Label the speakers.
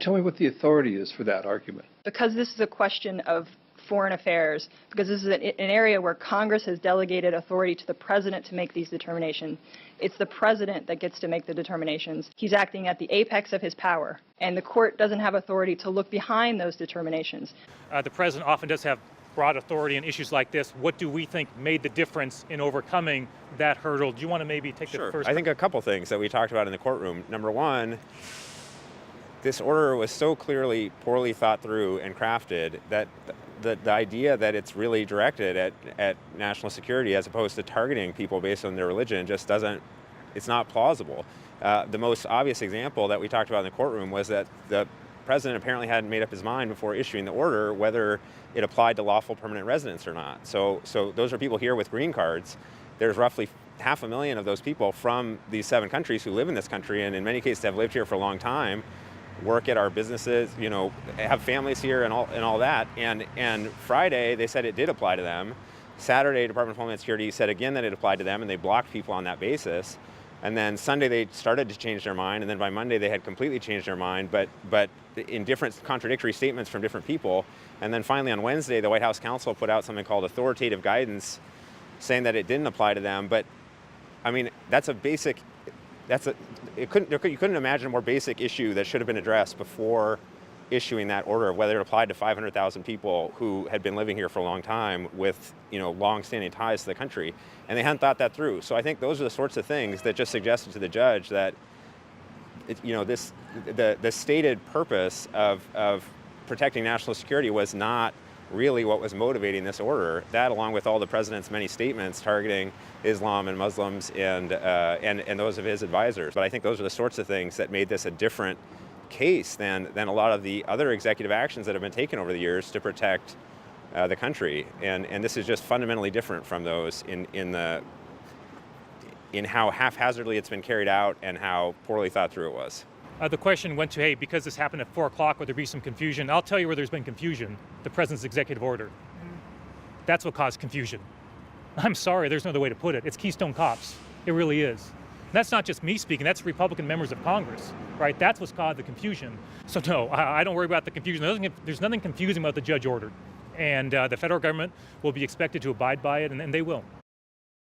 Speaker 1: tell me what the authority is for that argument.
Speaker 2: Because this is a question of foreign affairs, because this is an area where Congress has delegated authority to the president to make these determinations. It's the president that gets to make the determinations. He's acting at the apex of his power, and the court doesn't have authority to look behind those determinations.
Speaker 3: The president often does have broad authority in issues like this. What do we think made the difference in overcoming that hurdle? Do you want to maybe take the first?
Speaker 4: I think a couple things that we talked about in the courtroom. Number one, this order was so clearly poorly thought through and crafted that the idea that it's really directed at national security as opposed to targeting people based on their religion just doesn't, it's not plausible. The most obvious example that we talked about in the courtroom was that the president apparently hadn't made up his mind before issuing the order whether it applied to lawful permanent residents or not. So those are people here with green cards. There's roughly 500,000 of those people from these 7 countries who live in this country, and in many cases have lived here for a long time, work at our businesses, have families here and all that. And Friday they said it did apply to them. Saturday, Department of Homeland Security said again that it applied to them, and they blocked people on that basis. And then Sunday they started to change their mind, and then by Monday they had completely changed their mind, but in different contradictory statements from different people. And then finally on Wednesday, the White House counsel put out something called authoritative guidance, saying that it didn't apply to them. But I mean, you couldn't imagine a more basic issue that should have been addressed before issuing that order, whether it applied to 500,000 people who had been living here for a long time with, long-standing ties to the country, and they hadn't thought that through. So I think those are the sorts of things that just suggested to the judge that, the stated purpose of protecting national security was not really what was motivating this order. That, along with all the president's many statements targeting Islam and Muslims and those of his advisors. But I think those are the sorts of things that made this a different case than a lot of the other executive actions that have been taken over the years to protect the country. And this is just fundamentally different from those in how haphazardly it's been carried out and how poorly thought through it was.
Speaker 3: The question went to, hey, because this happened at 4 o'clock, would there be some confusion? I'll tell you where there's been confusion: the president's executive order. That's what caused confusion. I'm sorry, there's no other way to put it. It's Keystone cops. It really is. And that's not just me speaking, that's Republican members of Congress, right? That's what's caused the confusion. So no, I don't worry about the confusion. There's nothing confusing about the judge ordered. And the federal government will be expected to abide by it, and they will.